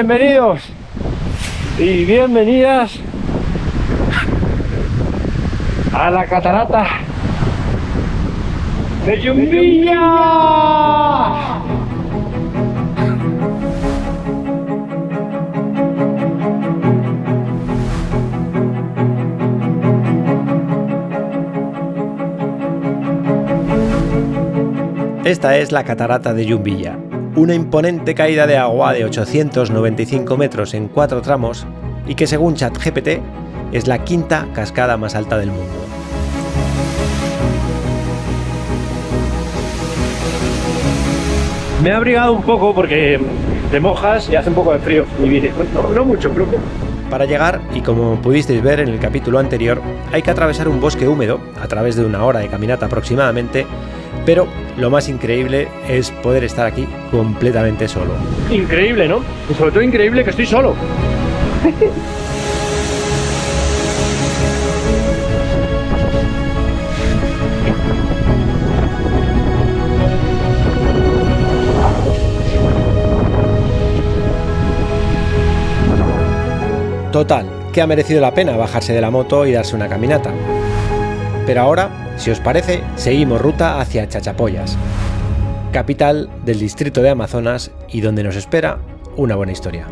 Bienvenidos y bienvenidas a la catarata de Yumbilla. Esta es la catarata de Yumbilla, una imponente caída de agua de 895 metros en 4 tramos y que según ChatGPT es la quinta cascada más alta del mundo. Me he abrigado un poco porque te mojas y hace un poco de frío. Y no mucho, creo que. Para llegar, y como pudisteis ver en el capítulo anterior, hay que atravesar un bosque húmedo a través de 1 hora de caminata aproximadamente, pero lo más increíble es poder estar aquí completamente solo. Increíble, ¿no? Y sobre todo increíble que estoy solo. Total, que ha merecido la pena bajarse de la moto y darse una caminata. Pero ahora, si os parece, seguimos ruta hacia Chachapoyas, capital del distrito de Amazonas y donde nos espera una buena historia.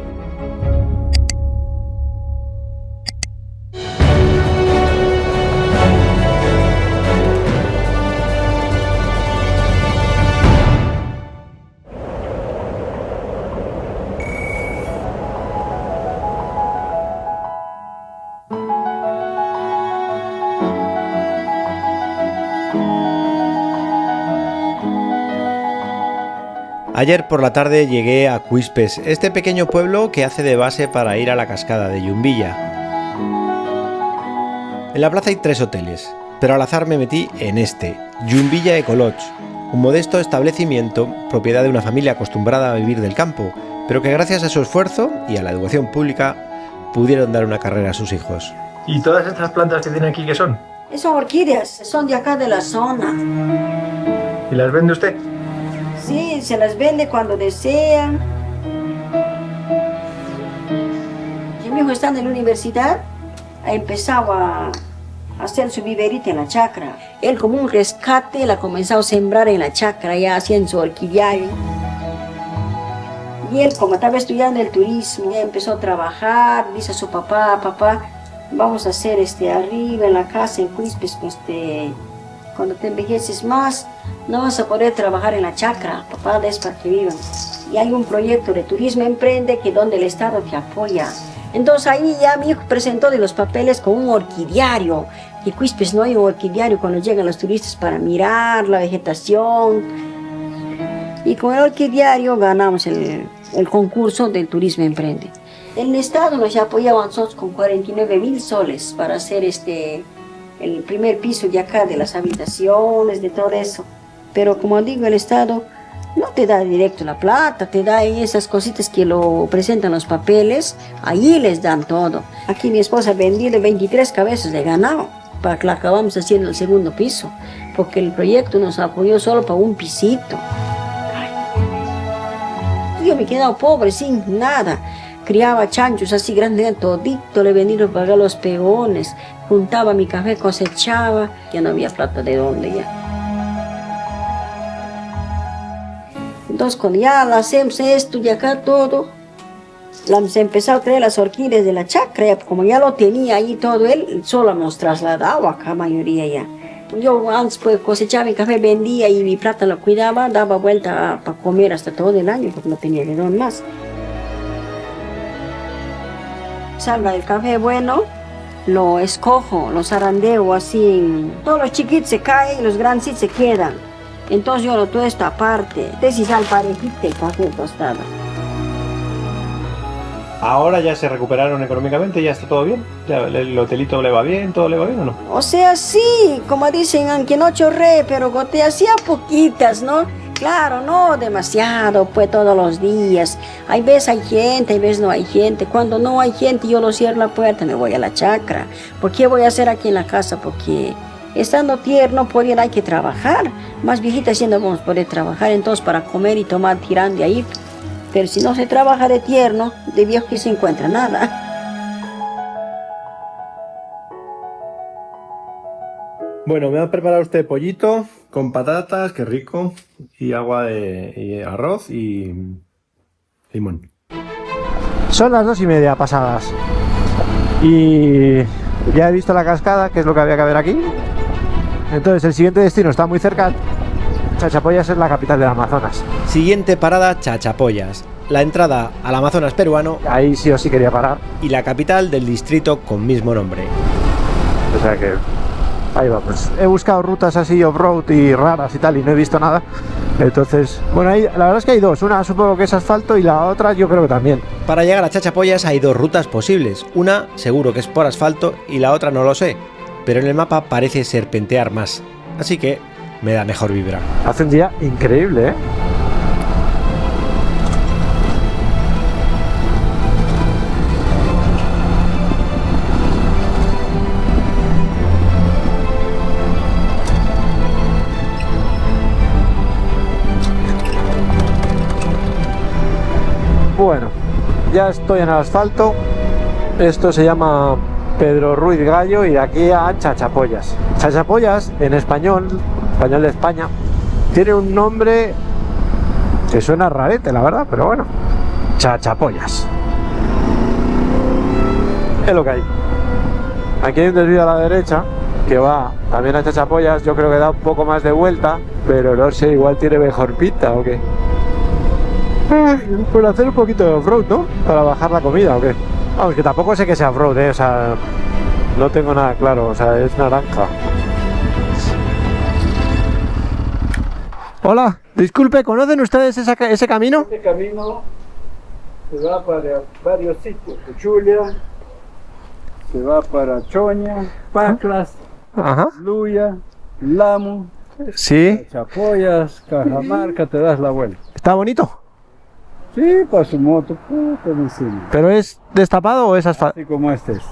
Ayer por la tarde llegué a Cuispes, este pequeño pueblo que hace de base para ir a la cascada de Yumbilla. En la plaza hay 3 hoteles, pero al azar me metí en este, Yumbilla Ecolodge, un modesto establecimiento propiedad de una familia acostumbrada a vivir del campo, pero que gracias a su esfuerzo y a la educación pública pudieron dar una carrera a sus hijos. ¿Y todas estas plantas que tiene aquí qué son? Son orquídeas, son de acá de la zona. ¿Y las vende usted? Sí, se las vende cuando desean. Mi hijo está en la universidad, ha empezado a hacer su viverita en la chacra. Él como un rescate la ha comenzado a sembrar en la chacra, ya haciendo su orquidiario. Y él como estaba estudiando el turismo, ya empezó a trabajar, dice a su papá, vamos a hacer arriba en la casa en Cuispes, cuando te envejeces más, no vas a poder trabajar en la chacra, papá, es para que vivan. Y hay un proyecto de turismo emprende que donde el Estado te apoya. Entonces ahí ya mi hijo presentó de los papeles con un orquidiario. Y Cuispes no hay un orquidiario cuando llegan los turistas para mirar la vegetación. Y con el orquidiario ganamos el concurso del turismo emprende. El Estado nos apoyaba a nosotros con 49,000 soles para hacer el primer piso de acá, de las habitaciones, de todo eso. Pero como digo, el Estado no te da directo la plata, te da esas cositas que lo presentan los papeles, ahí les dan todo. Aquí mi esposa ha vendido 23 cabezas de ganado para que la acabamos haciendo el segundo piso, porque el proyecto nos apoyó solo para un pisito. Yo me he quedado pobre, sin nada. Criaba chanchos así grandes, todito le vendí para pagar los peones, juntaba mi café, cosechaba, ya no había plata de dónde ya. Entonces cuando ya hacemos esto y acá todo, se empezó a traer las orquídeas de la chacra, como ya lo tenía ahí todo él, solo nos trasladaba acá mayoría ya. Yo antes pues cosechaba mi café, vendía y mi plata lo cuidaba, daba vuelta para comer hasta todo el año porque no tenía de dónde más. Salga el café bueno, lo escojo, lo zarandeo así. Todos los chiquitos se caen y los grandes se quedan. Entonces yo lo tuesto aparte. Si sale parejito el café tostado. Ahora ya se recuperaron económicamente, ya está todo bien. Ya el hotelito le va bien, todo le va bien, ¿o no? O sea, sí, como dicen, aunque no chorré, pero goté hacía poquitas, ¿no? Claro, no demasiado, pues todos los días. Hay veces hay gente, hay veces no hay gente. Cuando no hay gente, yo lo cierro la puerta, me voy a la chacra. ¿Por qué voy a hacer aquí en la casa? Porque estando tierno, podían hay que trabajar. Más viejita siendo vamos a poder trabajar, entonces para comer y tomar tirando de ahí. Pero si no se trabaja de tierno, de viejo que se encuentra nada. Bueno, me ha preparado usted pollito con patatas, qué rico, y y arroz y limón. Son las 2:30 pasadas y ya he visto la cascada, que es lo que había que ver aquí. Entonces el siguiente destino está muy cerca. Chachapoyas es la capital del Amazonas. Siguiente parada, Chachapoyas, la entrada al Amazonas peruano Ahí sí o sí quería parar. y la capital del distrito con mismo nombre. O sea que ahí vamos. He buscado rutas así off-road y raras y tal y no he visto nada. Entonces, bueno, ahí, la verdad es que hay dos. Una supongo que es asfalto y la otra yo creo que también. Para llegar a Chachapoyas hay dos rutas posibles. Una seguro que es por asfalto y la otra no lo sé. Pero en el mapa parece serpentear más. Así que me da mejor vibra. Hace un día increíble, ¿eh? Bueno, ya estoy en el asfalto. Esto se llama Pedro Ruiz Gallo y de aquí a Chachapoyas. Chachapoyas en español de España, tiene un nombre que suena rarete, la verdad, pero bueno, Chachapoyas. Es lo que hay. Aquí hay un desvío a la derecha que va también a Chachapoyas. Yo creo que da un poco más de vuelta, pero no sé, igual tiene mejor pinta o qué. Por hacer un poquito de off-road, ¿no? Para bajar la comida o qué. Vamos, que tampoco sé que sea off-road, o sea, no tengo nada claro, o sea, es naranja. Hola, disculpe, ¿conocen ustedes ese camino? Este camino se va para varios sitios, Julia, se va para Choña, Paclas, Ajá. Luya, Lamu, Sí. Chachapoyas, Cajamarca, te das la vuelta. ¿Está bonito? Sí, para su moto, puta encima. ¿Pero es destapado o es asfalto? Así como este es.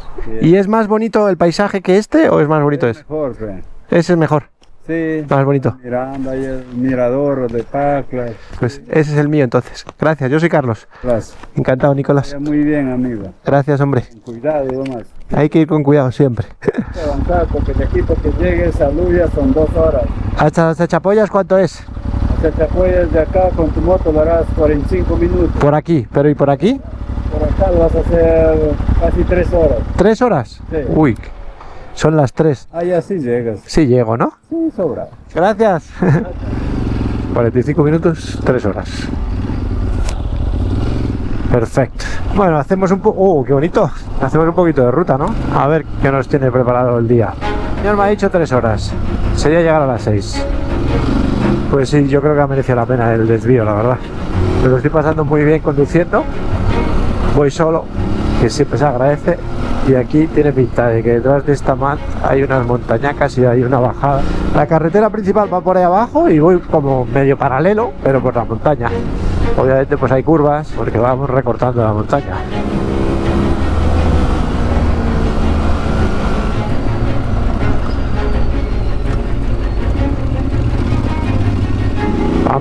¿Y es más bonito el paisaje que este o es más bonito es ese? mejor, ve. Ese es mejor, Sí, más bonito. mirando ahí el mirador de Paclas. Pues ese es el mío entonces. Gracias, yo soy Carlos. Gracias. Encantado, Nicolás. Muy bien, amigo. Gracias, hombre. Con cuidado y demás. Hay que ir con cuidado siempre. Avanzar porque de aquí porque llegues a Luya son 2 horas. ¿Hasta Chachapoyas cuánto es? Chachapoyas de acá con tu moto lo harás 45 minutos. Por aquí, pero ¿y por aquí? Por acá lo vas a hacer casi 3 horas. ¿3 horas? Sí. Uy, son las 3. Ahí así llegas. Sí llego, ¿no? Sí, sobra. Gracias. 45 minutos, 3 horas. Perfecto. Bueno, hacemos un poco... qué bonito! Hacemos un poquito de ruta, ¿no? A ver qué nos tiene preparado el día. El señor me ha dicho 3 horas. Sería llegar a las 6. Pues sí, yo creo que ha merecido la pena el desvío, la verdad. Me lo estoy pasando muy bien conduciendo. Voy solo, que siempre se agradece. Y aquí tiene pinta de que detrás de esta mat hay unas montañacas y hay una bajada. La carretera principal va por ahí abajo y voy como medio paralelo, pero por la montaña. Obviamente pues hay curvas porque vamos recortando la montaña.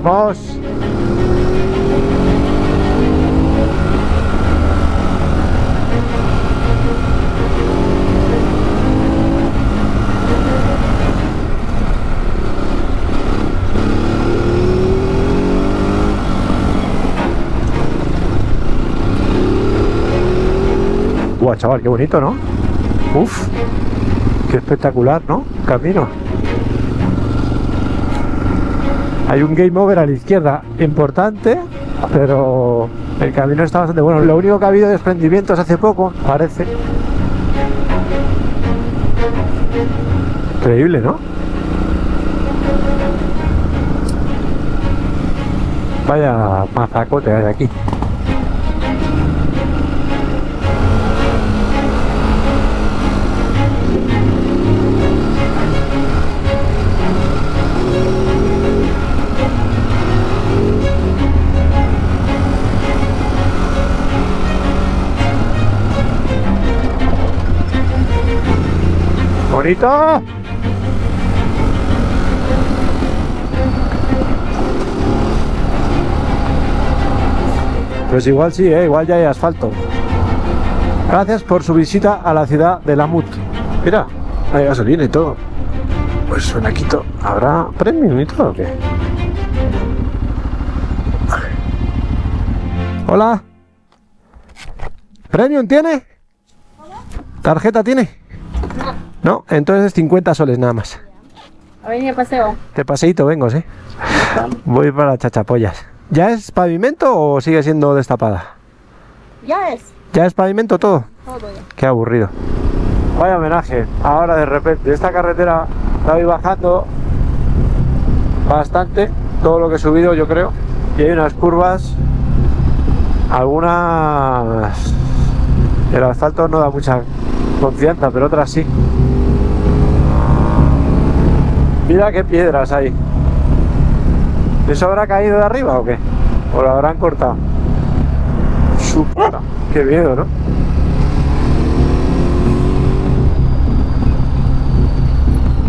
¡Vamos! Guau, chaval, qué bonito, ¿no? Uf, qué espectacular, ¿no? Camino. Hay un game over a la izquierda importante, pero el camino está bastante bueno. Lo único que ha habido desprendimientos hace poco, parece. Increíble, ¿no? Vaya mazacote hay aquí. ¡Bonito! Pues igual sí, igual ya hay asfalto. Gracias por su visita a la ciudad de Lamut. Mira, hay gasolina y todo. Pues suena quito. ¿Habrá premium y todo o qué? Hola. ¿Premium tiene? ¿Tarjeta tiene? No, entonces 50 soles nada más. ¿Ha venido de paseo? De paseíto vengo, ¿sí? Voy para Chachapollas. ¿Ya es pavimento o sigue siendo destapada? Ya es. ¿Ya es pavimento todo? Todo ya. Qué aburrido. Vaya homenaje. Ahora de repente, esta carretera la voy bajando bastante, todo lo que he subido yo creo. Y hay unas curvas, algunas... El asfalto no da mucha confianza, pero otras sí. Mira qué piedras hay. ¿Eso habrá caído de arriba o qué? ¿O lo habrán cortado? Qué miedo, ¿no?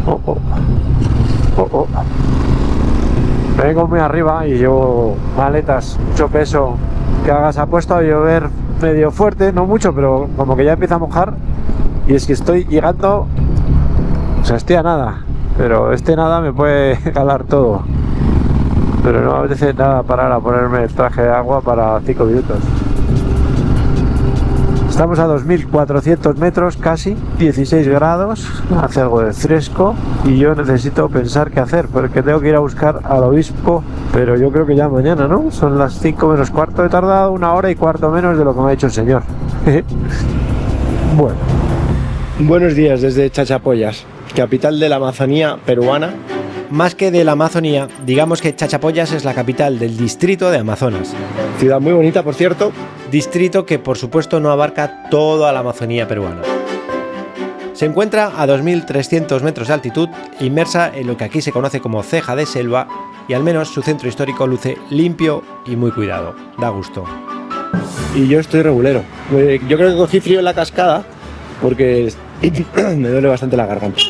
Oh, oh. Oh, oh. Vengo muy arriba y llevo maletas, mucho peso. Que hagas, ha puesto a llover medio fuerte, no mucho, pero como que ya empieza a mojar. Y es que estoy llegando, o sea, estoy a nada, pero este nada me puede calar todo. Pero no me apetece nada parar a ponerme el traje de agua para 5 minutos. Estamos a 2400 metros, casi 16 grados, hace algo de fresco y yo necesito pensar qué hacer, porque tengo que ir a buscar al obispo, pero yo creo que ya mañana, ¿no? Son las 5 menos cuarto, he tardado 1 hora y cuarto menos de lo que me ha dicho el señor. Bueno. Buenos días desde Chachapollas, capital de la Amazonía peruana. Más que de la Amazonía, digamos que Chachapollas es la capital del distrito de Amazonas. Ciudad muy bonita, por cierto, distrito que por supuesto no abarca toda la Amazonía peruana. Se encuentra a 2.300 metros de altitud, inmersa en lo que aquí se conoce como ceja de selva, y al menos su centro histórico luce limpio y muy cuidado. Da gusto. Y yo estoy regulero. Yo creo que cogí frío en la cascada porque me duele bastante la garganta.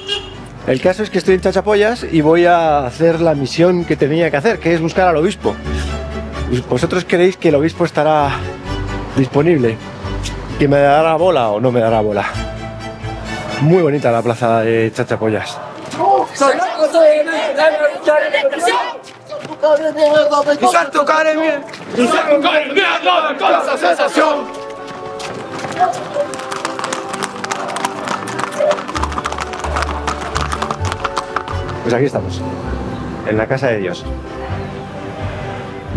El caso es que estoy en Chachapollas y voy a hacer la misión que tenía que hacer, que es buscar al obispo. ¿Vosotros creéis que el obispo estará disponible? ¿Que me dará bola o no me dará bola? Muy bonita la plaza de Chachapollas. Pues aquí estamos, en la casa de Dios.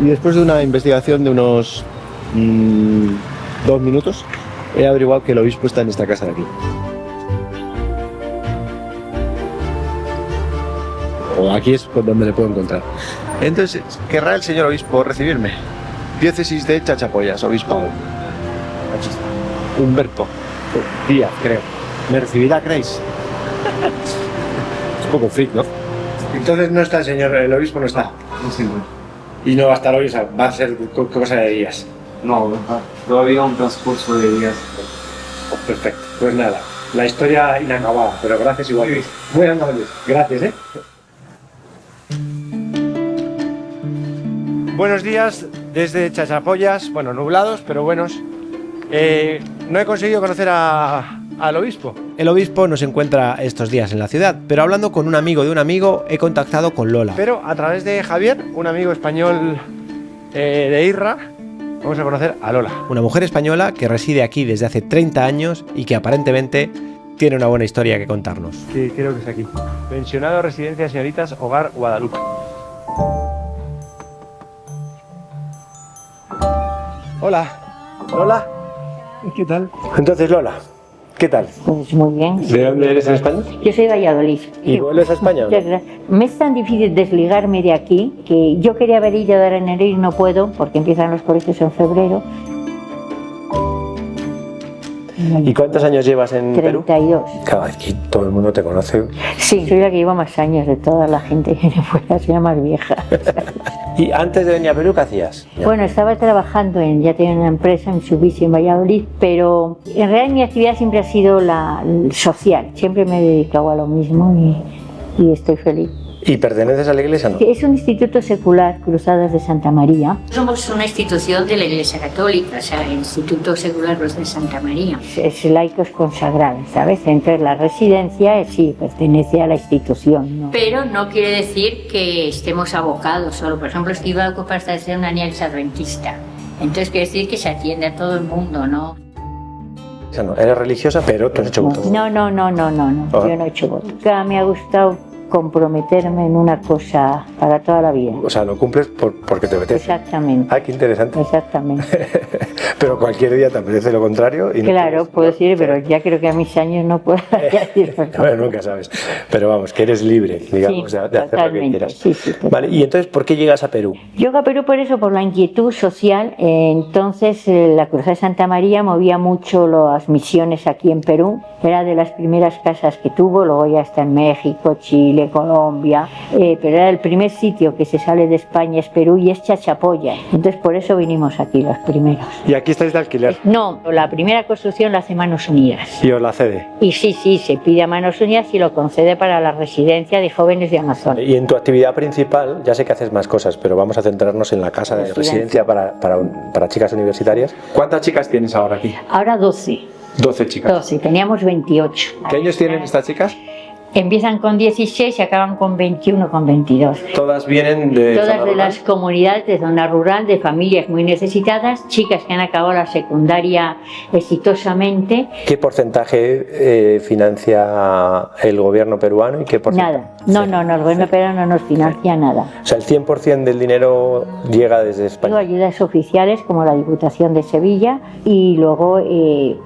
Y después de una investigación de unos 2 minutos, he averiguado que el obispo está en esta casa de aquí. O aquí es donde le puedo encontrar. Entonces, ¿querrá el señor obispo recibirme? Diócesis de Chachapollas, obispo. Humberto Díaz, creo. ¿Me recibirá, creéis? Es un poco freak, ¿no? Entonces no está el señor, el obispo no está. Sí, bueno. Y no va a estar hoy, o sea, va a ser cosa de días. No, todavía un transcurso de días. Perfecto, pues nada, la historia inacabada, pero gracias igual. Muy amable, gracias, ¿eh? Buenos días desde Chachapollas, bueno, nublados, pero buenos. No he conseguido conocer al obispo. El obispo no se encuentra estos días en la ciudad, pero hablando con un amigo de un amigo he contactado con Lola. Pero a través de Javier, un amigo español de Irra, vamos a conocer a Lola. Una mujer española que reside aquí desde hace 30 años y que aparentemente tiene una buena historia que contarnos. Sí, creo que es aquí. Pensionado Residencia Señoritas Hogar Guadalupe. Hola. Lola. ¿Qué tal? Entonces, Lola, ¿qué tal? Pues muy bien. ¿De dónde eres en España? Yo soy de Valladolid. ¿Y vuelves a España? Muchas gracias. Me es tan difícil desligarme de aquí que yo quería haber ido ahora en enero y no puedo porque empiezan los colegios en febrero. ¿Y cuántos años llevas en Perú? 32. Claro, aquí todo el mundo te conoce. Sí, soy la que lleva más años de toda la gente que viene fuera, soy la más vieja. ¿Y antes de venir a Perú qué hacías? Bueno, estaba trabajando ya tenía una empresa en Mitsubishi en Valladolid, pero en realidad mi actividad siempre ha sido la social. Siempre me he dedicado a lo mismo y estoy feliz. ¿Y perteneces a la iglesia, no? Es un instituto secular, Cruzadas de Santa María. Somos una institución de la Iglesia Católica, o sea, el Instituto Secular Cruz de Santa María. Es laicos consagrados, ¿sabes? Entonces la residencia sí pertenece a la institución, ¿no? Pero no quiere decir que estemos abocados solo. Por ejemplo, estoy ocupada de ser una alianza adventista. Entonces quiere decir que se atiende a todo el mundo, ¿no? No, eres religiosa, pero tú has hecho voto. No. Yo no he hecho voto. Me ha gustado comprometerme en una cosa para toda la vida. O sea, lo cumples porque te apetece. Exactamente. Ah, qué interesante. Exactamente. Pero cualquier día te apetece lo contrario. Y claro, no puedo decir, pero ya creo que a mis años no puedo decir. Bueno, nunca sabes. Pero vamos, que eres libre, digamos, sí, de hacer lo que quieras. Sí, vale, y entonces, ¿por qué llegas a Perú? Llego a Perú por eso, por la inquietud social. Entonces, la Cruzada de Santa María movía mucho las misiones aquí en Perú. Era de las primeras casas que tuvo, luego ya está en México, Chile, Colombia. Pero era el primer sitio que se sale de España, es Perú, y es Chachapoya. Entonces, por eso vinimos aquí los primeros. ¿Y aquí estáis de alquiler? No, la primera construcción la hace Manos Unidas. ¿Y os la cede? Y sí, se pide a Manos Unidas y lo concede para la residencia de jóvenes de Amazonas. Y en tu actividad principal, ya sé que haces más cosas, pero vamos a centrarnos en la casa de residencia para chicas universitarias. ¿Cuántas chicas tienes ahora aquí? Ahora 12. 12 chicas. 12, teníamos 28. ¿Qué años tienen estas chicas? Empiezan con 16 y acaban con 21, con 22. Todas vienen de Todas zona de rural. las comunidades de zona rural, de familias muy necesitadas, chicas que han acabado la secundaria exitosamente. ¿Qué porcentaje financia el gobierno peruano y qué porcentaje? Nada, no, el gobierno peruano no nos financia nada. O sea, el 100% del dinero llega desde España. Tengo ayudas oficiales como la Diputación de Sevilla y luego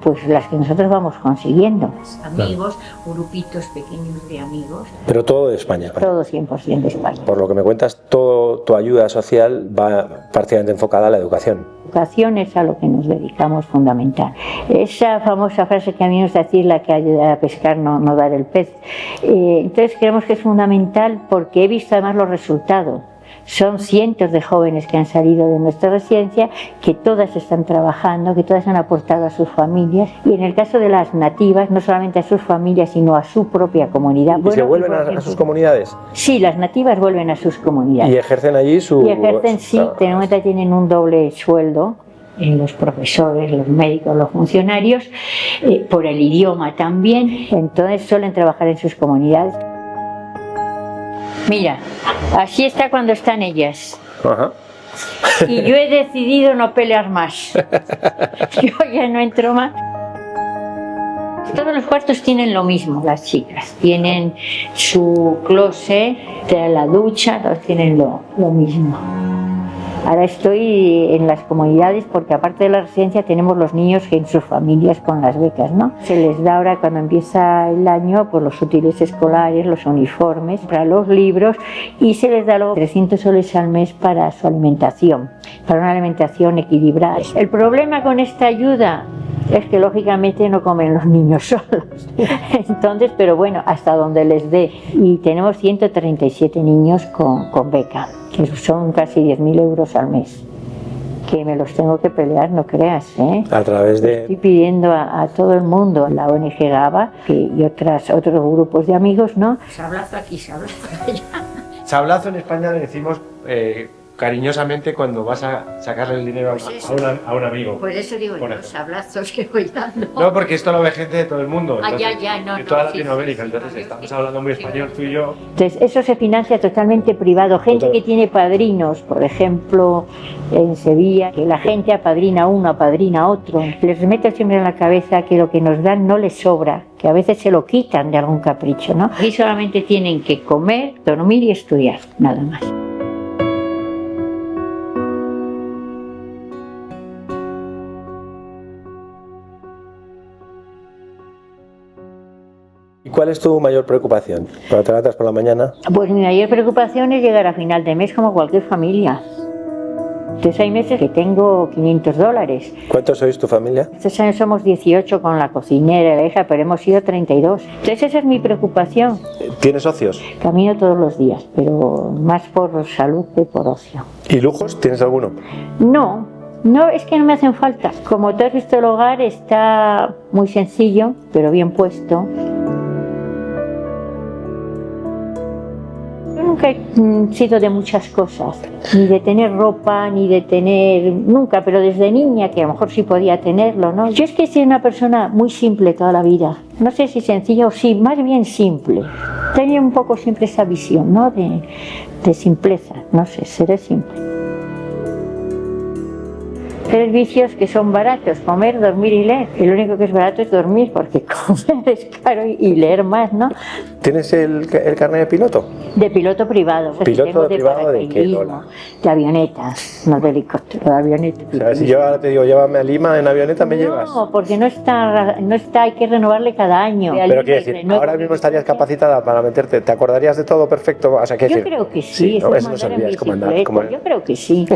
pues las que nosotros vamos consiguiendo. Amigos, grupitos pequeños de amigos. Pero todo de España. Todo 100% de España. Por lo que me cuentas, toda tu ayuda social va prácticamente enfocada a la educación. Educación es a lo que nos dedicamos fundamental. Esa famosa frase que a mí nos decir la que ayuda a pescar no dar el pez. Entonces creemos que es fundamental porque he visto además los resultados. Son cientos de jóvenes que han salido de nuestra residencia, que todas están trabajando, que todas han aportado a sus familias, y en el caso de las nativas, no solamente a sus familias, sino a su propia comunidad. ¿Y se vuelven a sus comunidades? Sí, las nativas vuelven a sus comunidades. ¿Y ejercen allí su...? Y ejercen, sí, en cuenta tienen un doble sueldo. Los profesores, los médicos, los funcionarios, por el idioma también, entonces suelen trabajar en sus comunidades. Mira, así está cuando están ellas. Ajá. Y yo he decidido no pelear más. Yo ya no entro más. Todos los cuartos tienen lo mismo, las chicas. Tienen su closet, la ducha, todos tienen lo mismo. Ahora estoy en las comunidades porque aparte de la residencia tenemos los niños en sus familias con las becas, ¿no? Se les da ahora cuando empieza el año pues los útiles escolares, los uniformes, para los libros y se les da luego 300 soles al mes para su alimentación, para una alimentación equilibrada. El problema con esta ayuda es que lógicamente no comen los niños solos. Entonces, pero bueno, hasta donde les dé. Y tenemos 137 niños con beca, que son casi 10.000 euros al mes. Que me los tengo que pelear, no creas, ¿eh? A través de... Estoy pidiendo a todo el mundo, la ONG GABA y otros grupos de amigos, ¿no? Sablazo aquí, sablazo allá. Sablazo en España le decimos cariñosamente cuando vas a sacarle el dinero a un amigo. Por eso digo, los sablazos que voy dando. No, porque esto lo ve gente de todo el mundo. Entonces, de toda Latinoamérica, entonces estamos hablando muy español, tú y yo. Entonces, eso se financia totalmente privado. Gente que tiene padrinos, por ejemplo, en Sevilla, que la gente apadrina a uno, apadrina a otro. Les meto siempre en la cabeza que lo que nos dan no les sobra, que a veces se lo quitan de algún capricho, ¿no? Aquí solamente tienen que comer, dormir y estudiar, nada más. ¿Cuál es tu mayor preocupación cuando te levantas por la mañana? Pues mi mayor preocupación es llegar a final de mes como cualquier familia. Entonces hay meses que tengo $500. ¿Cuántos sois tu familia? Estos años somos 18 con la cocinera y la hija, pero hemos sido 32. Entonces esa es mi preocupación. ¿Tienes socios? Camino todos los días, pero más por salud que por ocio. ¿Y lujos? ¿Tienes alguno? No, es que no me hacen falta. Como tú has visto, el hogar está muy sencillo, pero bien puesto. nunca he sido de muchas cosas, ni de tener ropa, ni de tener... Nunca, pero desde niña, que a lo mejor sí podía tenerlo, ¿no? Yo es que soy una persona muy simple toda la vida. No sé si sencilla o sí, más bien simple. Tenía un poco siempre esa visión, ¿no? De simpleza, no sé, seré simple. Tres vicios que son baratos: comer, dormir y leer. Y lo único que es barato es dormir, porque comer es caro y leer más, ¿no? ¿Tienes el carnet de piloto? De piloto privado. O sea, ¿Piloto tengo privado de qué, paracaidismo, Lola? de avionetas, no de helicóptero, de avioneta. O sea, si yo ahora te digo, llévame a Lima en avioneta, ¿me llevas? No, porque no está, hay que renovarle cada año. Pero quiero decir, ahora mismo estarías capacitada para meterte, ¿te acordarías de todo perfecto? O sea, ¿qué Yo decir? creo que sí, no, eso eso no es se mandar olvida, en es como andar, bicicleta. Yo creo que sí.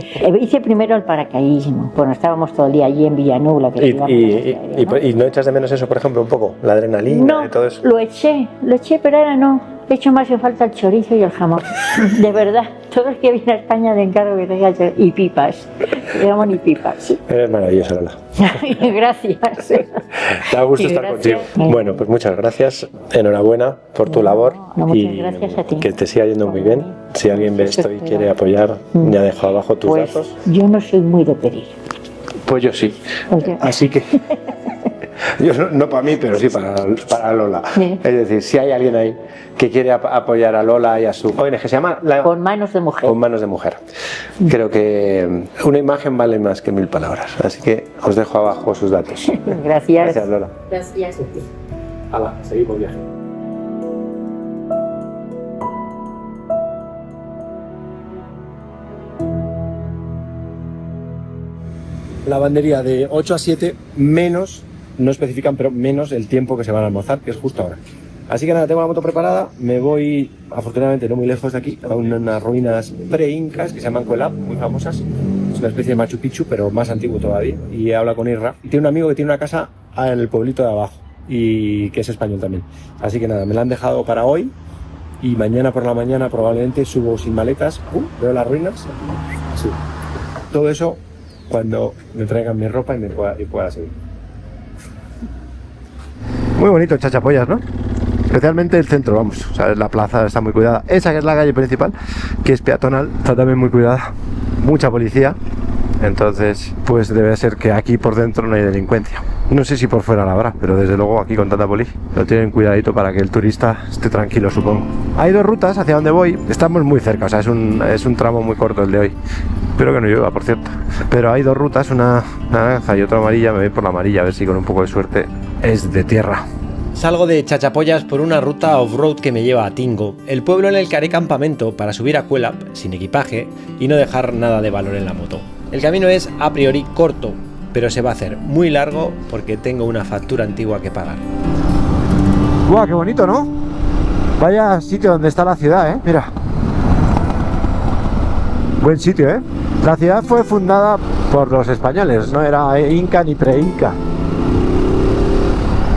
Hice primero el paracaidismo, bueno, estábamos todo el día allí en Villanubla. ¿Y no echas de menos eso, por ejemplo, un poco? La adrenalina y todo eso. Lo eché, pero ahora no. De hecho, más me falta el chorizo y el jamón. De verdad, todo el que viene a España le encargo que tenga chorizo. Y pipas. Jamón y pipas. Eres maravillosa, Lola. Gracias. Da gusto Y estar gracias. contigo. Bueno, pues muchas gracias. Enhorabuena por tu labor. Muchas Y gracias a ti. que te siga yendo muy bien. Si alguien ve esto y quiere apoyar, ya dejo abajo tus Pues datos. yo no soy muy de pedir. Pues yo sí. Porque- Así que... Yo no para mí, pero sí para Lola. Sí. Es decir, si hay alguien ahí que quiere apoyar a Lola y a su ONG, se llama Con manos de mujer. Con Manos de Mujer. Creo que una imagen vale más que 1000 palabras. Así que os dejo abajo sus datos. Gracias. Gracias, Lola. Gracias a ti. Hala, seguimos viaje. Lavandería de 8 a 7 menos, no especifican, pero menos el tiempo que se van a almorzar, que es justo ahora. Así que nada, tengo la moto preparada, me voy, afortunadamente no muy lejos de aquí, a unas ruinas pre-incas que se llaman Cuelap, muy famosas. Es una especie de Machu Picchu, pero más antiguo todavía. Y he hablado con Irra. Y tiene un amigo que tiene una casa en el pueblito de abajo, y que es español también. Así que nada, me la han dejado para hoy, y mañana por la mañana probablemente subo sin maletas, veo las ruinas, así. Todo eso cuando me traigan mi ropa y pueda seguir. Muy bonito Chachapollas, ¿no? Especialmente el centro, vamos. O sea, la plaza está muy cuidada. Esa que es la calle principal, que es peatonal, está también muy cuidada. Mucha policía. Entonces, pues debe ser que aquí por dentro no hay delincuencia. No sé si por fuera la habrá, pero desde luego aquí con tanta poli lo tienen cuidadito para que el turista esté tranquilo, supongo. Hay dos rutas hacia donde voy. Estamos muy cerca, o sea, es un tramo muy corto el de hoy. Espero que no llueva, por cierto. Pero hay dos rutas, una naranja y otra amarilla. Me voy por la amarilla, a ver si con un poco de suerte es de tierra. Salgo de Chachapollas por una ruta off-road que me lleva a Tingo, el pueblo en el que haré campamento para subir a Cuelap sin equipaje y no dejar nada de valor en la moto. El camino es a priori corto, pero se va a hacer muy largo porque tengo una factura antigua que pagar. ¡Guau, qué bonito!, ¿no? Vaya sitio donde está la ciudad, ¿eh? Mira. Buen sitio, ¿eh? La ciudad fue fundada por los españoles, no era inca ni pre-inca.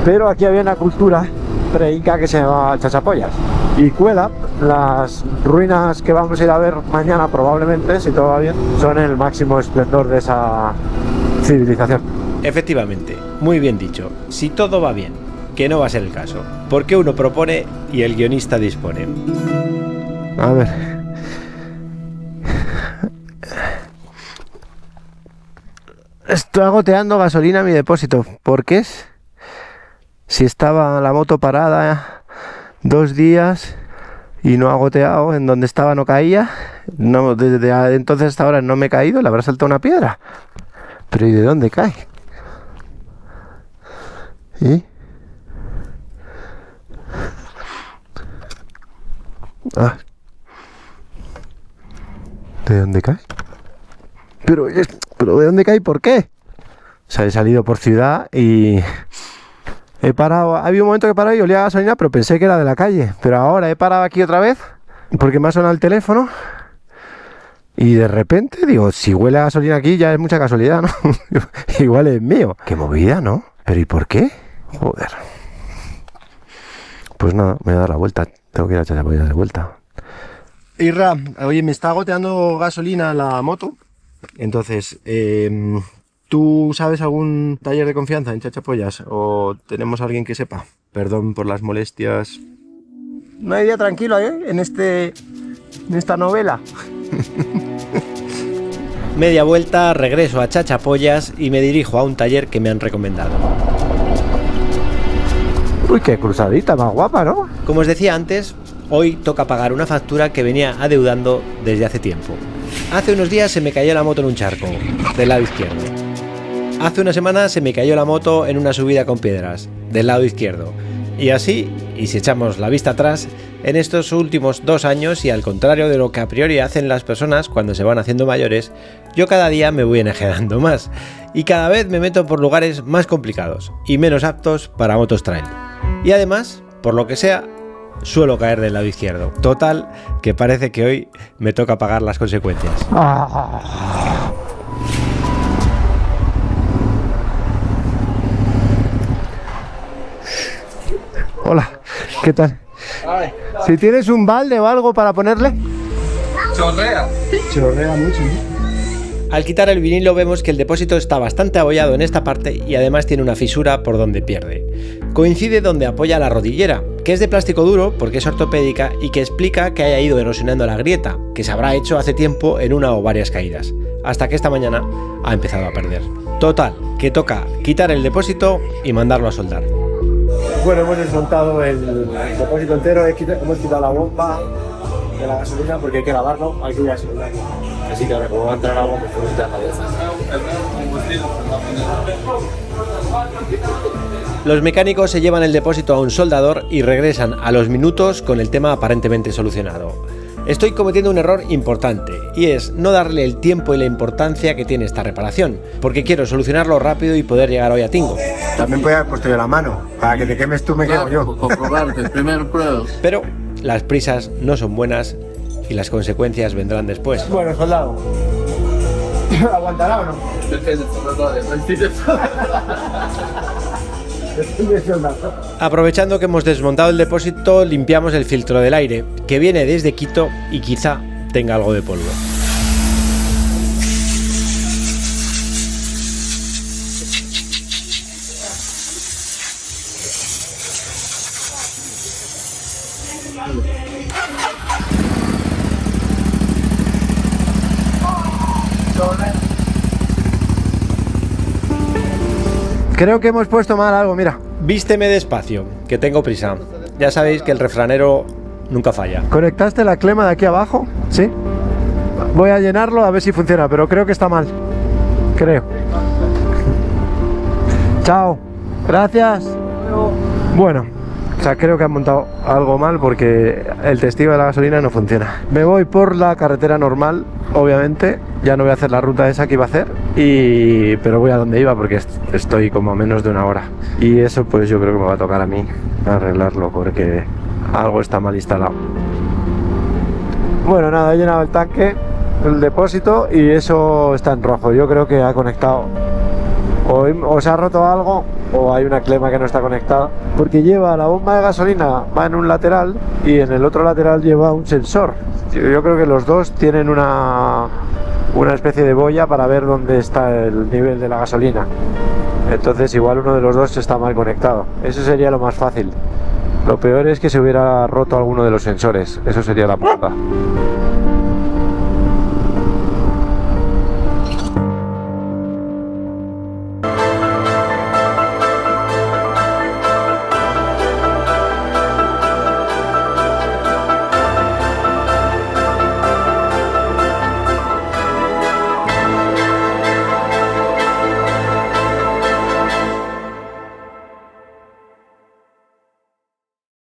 Pero aquí había una cultura pre-inca que se llamaba Chachapollas. Y Cuelap, las ruinas que vamos a ir a ver mañana probablemente, si todo va bien, son el máximo esplendor de esa civilización. Efectivamente, muy bien dicho. Si todo va bien, que no va a ser el caso, porque uno propone y el guionista dispone. A ver. Estoy agoteando gasolina en mi depósito. ¿Por qué es? Si estaba la moto parada 2 días y no ha goteado, en donde estaba no caía. No, desde entonces hasta ahora no me he caído, le habrá saltado una piedra. Pero ¿y de dónde cae? ¿Y? Ah. ¿De dónde cae? Pero ¿de dónde cae? ¿Por qué? O sea, he salido por ciudad y he parado. Había un momento que he parado y olía a gasolina, pero pensé que era de la calle. Pero ahora he parado aquí otra vez porque me ha sonado el teléfono y de repente digo, si huele a gasolina aquí ya es mucha casualidad, ¿no? Igual es mío. Qué movida, ¿no? Pero ¿y por qué? Joder. Pues nada, me voy a dar la vuelta. Tengo que ir a Chachapollas de vuelta. Irra, oye, me está goteando gasolina la moto. Entonces, ¿tú sabes algún taller de confianza en Chachapollas? ¿O tenemos a alguien que sepa? Perdón por las molestias. No hay día tranquilo, ¿eh? En este en esta novela. Media vuelta, regreso a Chachapollas y me dirijo a un taller que me han recomendado. Uy, qué cruzadita más guapa, ¿no? Como os decía antes, hoy toca pagar una factura que venía adeudando desde hace tiempo. Hace unos días se me cayó la moto en un charco, del lado izquierdo. Hace una semana se me cayó la moto en una subida con piedras, del lado izquierdo. Y así, y si echamos la vista atrás, en estos últimos 2 años, y al contrario de lo que a priori hacen las personas cuando se van haciendo mayores, yo cada día me voy enajenando más y cada vez me meto por lugares más complicados y menos aptos para motos trail. Y además, por lo que sea, suelo caer del lado izquierdo. Total, que parece que hoy me toca pagar las consecuencias. Hola, ¿qué tal? Si tienes un balde o algo para ponerle. Chorrea mucho, ¿no? Al quitar el vinilo vemos que el depósito está bastante abollado en esta parte y además tiene una fisura por donde pierde. Coincide donde apoya la rodillera, que es de plástico duro porque es ortopédica y que explica que haya ido erosionando la grieta, que se habrá hecho hace tiempo en una o varias caídas, hasta que esta mañana ha empezado a perder. Total, que toca quitar el depósito y mandarlo a soldar. Bueno, hemos desmontado el depósito entero, hemos quitado la bomba de la gasolina porque hay que lavarlo, hay que ir a soldar. Así que ahora como va a entrar agua, pues podemos quitar la bolsa. Los mecánicos se llevan el depósito a un soldador y regresan a los minutos con el tema aparentemente solucionado. Estoy cometiendo un error importante y es no darle el tiempo y la importancia que tiene esta reparación, porque quiero solucionarlo rápido y poder llegar hoy a Tingo. También podía haber puesto yo la mano, para que te quemes tú me quemo yo. Comprobarte, primer prueba. Pero las prisas no son buenas y las consecuencias vendrán después. Bueno, soldado, ¿aguantará o no? Aprovechando que hemos desmontado el depósito, limpiamos el filtro del aire, que viene desde Quito y quizá tenga algo de polvo. Creo que hemos puesto mal algo, mira. Vísteme despacio, que tengo prisa. Ya sabéis que el refranero nunca falla. ¿Conectaste la clema de aquí abajo? ¿Sí? Voy a llenarlo a ver si funciona, pero creo que está mal. Creo. Chao. Gracias. Bueno, o sea, creo que han montado algo mal porque el testigo de la gasolina no funciona. Me voy por la carretera normal, obviamente. Ya no voy a hacer la ruta esa que iba a hacer, pero voy a donde iba porque estoy como a menos de 1 hora. Y eso pues yo creo que me va a tocar a mí arreglarlo porque algo está mal instalado. Bueno, nada, he llenado el tanque, el depósito y eso está en rojo. Yo creo que ha conectado o se ha roto algo o hay una clema que no está conectada, porque lleva la bomba de gasolina, va en un lateral y en el otro lateral lleva un sensor. Yo creo que los dos tienen una especie de boya para ver dónde está el nivel de la gasolina. Entonces igual uno de los dos está mal conectado. Eso sería lo más fácil. Lo peor es que se hubiera roto alguno de los sensores. Eso sería la puta.